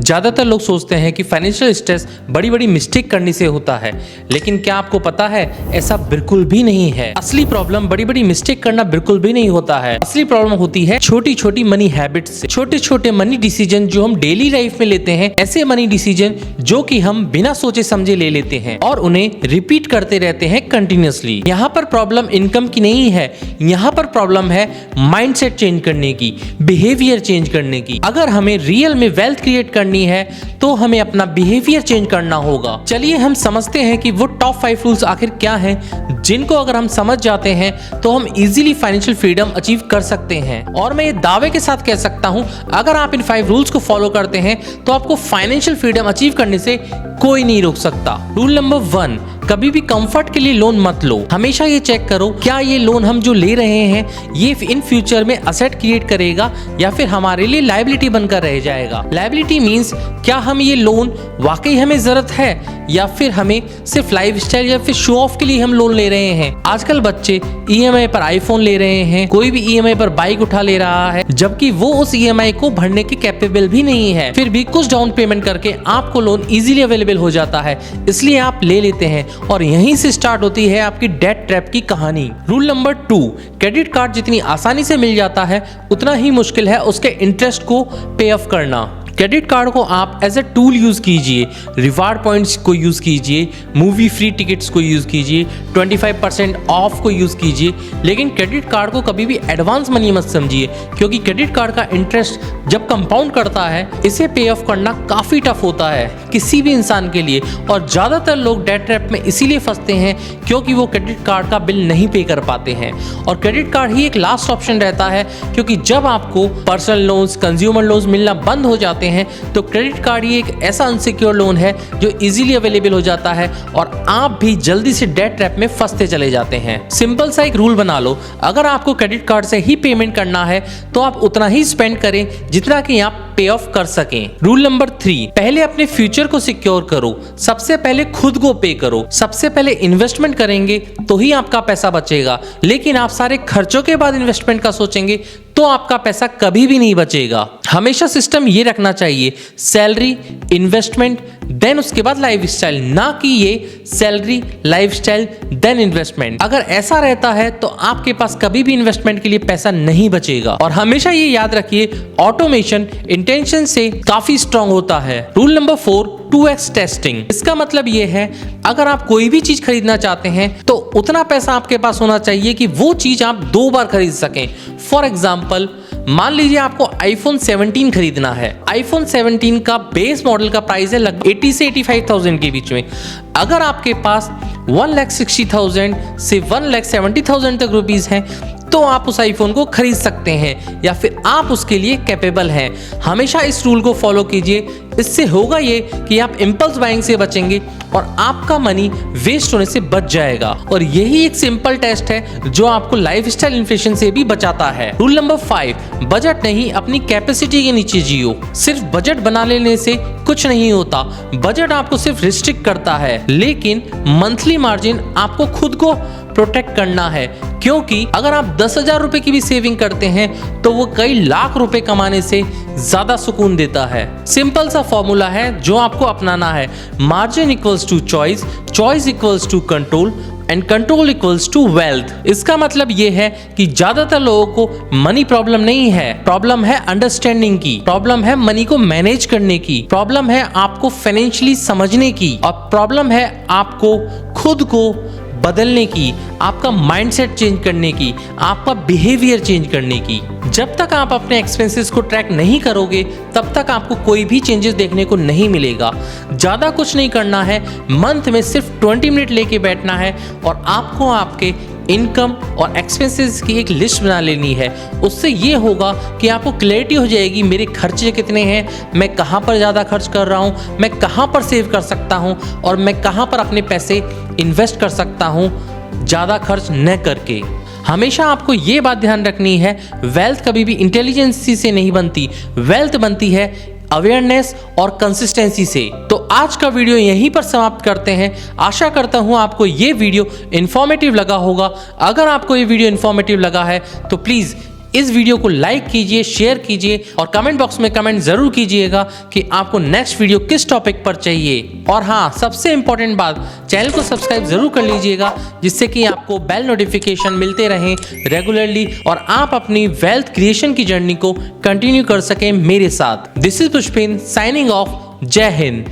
ज्यादातर लोग सोचते हैं कि फाइनेंशियल स्ट्रेस बड़ी बड़ी मिस्टेक करने से होता है, लेकिन क्या आपको पता है ऐसा बिल्कुल भी नहीं है। असली प्रॉब्लम बड़ी बड़ी मिस्टेक करना बिल्कुल भी नहीं होता है। असली प्रॉब्लम होती है छोटी छोटी मनी हैबिट्स से। छोटे छोटे मनी डिसीजन जो हम डेली लाइफ में लेते हैं, ऐसे मनी डिसीजन जो कि हम बिना सोचे समझे ले लेते हैं और उन्हें रिपीट करते रहते हैं कंटिन्यूअसली। यहाँ पर प्रॉब्लम इनकम की नहीं है, यहाँ पर प्रॉब्लम है माइंडसेट चेंज करने की, बिहेवियर चेंज करने की। अगर हमें रियल में वेल्थ क्रिएट करनी है तो हमें अपना बिहेवियर चेंज करना होगा। चलिए हम समझते हैं कि वो टॉप 5 रूल्स आखिर क्या हैं, जिनको अगर हम समझ जाते हैं तो हम इजीली फाइनेंशियल फ्रीडम अचीव कर सकते हैं। और मैं ये दावे के साथ कह सकता हूं, अगर आप इन 5 रूल्स को फॉलो करते हैं तो आपको फाइनेंशियल फ्रीडम अचीव करने से कोई नहीं रोक सकता। रूल नंबर 1, कभी भी कंफर्ट के लिए लोन मत लो। हमेशा ये चेक करो क्या ये लोन हम जो ले रहे हैं ये इन फ्यूचर में असेट क्रिएट करेगा या फिर हमारे लिए लायबिलिटी बनकर रह जाएगा। लायबिलिटी मींस क्या हम ये लोन वाकई हमें जरूरत है या फिर हमें सिर्फ लाइफस्टाइल या फिर शो ऑफ के लिए हम लोन ले रहे हैं। आजकल बच्चे ईएमआई पर आईफोन ले रहे हैं, कोई भी ईएमआई पर बाइक उठा ले रहा है, जबकि वो उस ईएमआई को भरने के कैपेबल भी नहीं है। फिर भी कुछ डाउन पेमेंट करके आपको लोन इजीली अवेलेबल हो जाता है, इसलिए आप ले लेते हैं और यहीं से स्टार्ट होती है आपकी डेट ट्रैप की कहानी। रूल नंबर 2, क्रेडिट कार्ड जितनी आसानी से मिल जाता है उतना ही मुश्किल है उसके इंटरेस्ट को पे ऑफ करना। क्रेडिट कार्ड को आप एज ए टूल यूज कीजिए, रिवार्ड पॉइंट्स को यूज कीजिए, मूवी फ्री टिकट्स को यूज कीजिए, 25% ऑफ को यूज कीजिए, लेकिन क्रेडिट कार्ड को कभी भी एडवांस मनी मत समझिए, क्योंकि क्रेडिट कार्ड का इंटरेस्ट जब कंपाउंड करता है इसे पे ऑफ करना काफी टफ होता है किसी भी इंसान के लिए। और ज्यादातर लोग डेट ट्रैप में इसीलिए फंसते हैं क्योंकि वो क्रेडिट कार्ड का बिल नहीं पे कर पाते हैं और क्रेडिट कार्ड ही एक लास्ट ऑप्शन रहता है, क्योंकि जब आपको पर्सनल लोन्स, कंज्यूमर लोन्स मिलना बंद हो जाते हैं तो क्रेडिट कार्ड ही एक ऐसा अनसिक्योर लोन है जो इजीली अवेलेबल हो जाता है और आप भी जल्दी से डेट ट्रैप में फंसते चले जाते हैं। सिंपल सा एक रूल बना लो, अगर आपको क्रेडिट कार्ड से ही पेमेंट करना है तो आप उतना ही स्पेंड करें जितना कि आप पे ऑफ कर सकें। रूल नंबर 3, पहले अपने फ्यूचर को सिक्योर करो। सबसे पहले खुद को पे करो। सबसे पहले इन्वेस्टमेंट करेंगे तो ही आपका पैसा बचेगा, लेकिन आप सारे खर्चों के बाद इन्वेस्टमेंट का सोचेंगे तो आपका पैसा कभी भी नहीं बचेगा। हमेशा सिस्टम ये रखना चाहिए, सैलरी, इन्वेस्टमेंट, देन उसके बाद लाइफस्टाइल, ना कि ये सैलरी, लाइफस्टाइल, देन इन्वेस्टमेंट। अगर ऐसा रहता है तो आपके पास कभी भी इन्वेस्टमेंट के लिए पैसा नहीं बचेगा। और हमेशा ये याद रखिए, ऑटोमेशन इंटेंशन से काफी स्ट्रांग होता है। Rule number 4, 2x testing. इसका मतलब ये है, अगर आप कोई भी चीज खरीदना चाहते हैं तो उतना पैसा आपके पास होना चाहिए कि वो चीज आप 2 बार खरीद सकें। फॉर एग्जाम्पल, मान लीजिए आपको आईफोन 17 खरीदना है। आईफोन 17 का बेस मॉडल का प्राइस है लगभग 80 से 85,000 के बीच में। अगर आपके पास 1,60,000 से 1,70,000 तक रुपीस हैं तो आप उस आईफोन को खरीद सकते हैं या फिर आप उसके लिए कैपेबल हैं। हमेशा इस रूल को फॉलो कीजिए, इससे होगा ये कि आप इंपल्स बाइंग से बचेंगे और आपका मनी वेस्ट होने से बच जाएगा। और यही एक सिंपल टेस्ट है जो आपको लाइफस्टाइल इन्फ्लेशन से भी बचाता है। रूल नंबर 5, बजट नहीं, अपनी कैपेसिटी के नीचे जियो। सिर्फ बजट बना लेने से कुछ नहीं होता, बजट आपको सिर्फ रिस्ट्रिक्ट करता है, लेकिन मंथली मार्जिन आपको खुद को प्रोटेक्ट करना है, क्योंकि अगर आप 10,000 रुपए की भी सेविंग करते हैं तो वो कई लाख रुपए कमाने से ज्यादा सुकून देता है। सिंपल सा फॉर्मूला है जो आपको अपनाना है, margin equals to choice, choice equals to control and control equals to wealth. इसका मतलब ये है कि ज्यादातर लोगों को मनी प्रॉब्लम नहीं है, प्रॉब्लम है अंडरस्टैंडिंग की, प्रॉब्लम है मनी को मैनेज करने की, प्रॉब्लम है आपको फाइनेंशियली समझने की, और प्रॉब्लम है आपको खुद को बदलने की, आपका माइंडसेट चेंज करने की, आपका बिहेवियर चेंज करने की। जब तक आप अपने एक्सपेंसेस को ट्रैक नहीं करोगे तब तक आपको कोई भी चेंजेस देखने को नहीं मिलेगा। ज़्यादा कुछ नहीं करना है, मंथ में सिर्फ 20 मिनट लेके बैठना है और आपको आपके इनकम और एक्सपेंसेस की एक लिस्ट बना लेनी है। उससे ये होगा कि आपको क्लैरिटी हो जाएगी, मेरे खर्चे कितने हैं, मैं कहाँ पर ज़्यादा खर्च कर रहा हूँ, मैं कहाँ पर सेव कर सकता हूँ और मैं कहाँ पर अपने पैसे इन्वेस्ट कर सकता हूँ ज़्यादा खर्च न करके। हमेशा आपको ये बात ध्यान रखनी है, वेल्थ कभी भी इंटेलिजेंसी से नहीं बनती, वेल्थ बनती है अवेयरनेस और कंसिस्टेंसी से। तो आज का वीडियो यहीं पर समाप्त करते हैं। आशा करता हूं आपको ये वीडियो इन्फॉर्मेटिव लगा होगा। अगर आपको ये वीडियो इन्फॉर्मेटिव लगा है तो प्लीज़ इस वीडियो को लाइक कीजिए, शेयर कीजिए और कमेंट बॉक्स में कमेंट जरूर कीजिएगा कि आपको नेक्स्ट वीडियो किस टॉपिक पर चाहिए। और हाँ, सबसे इंपॉर्टेंट बात, चैनल को सब्सक्राइब जरूर कर लीजिएगा जिससे कि आपको बेल नोटिफिकेशन मिलते रहें रेगुलरली और आप अपनी वेल्थ क्रिएशन की जर्नी को कंटिन्यू कर सकें मेरे साथ। This is Pushpin signing off. जय हिंद।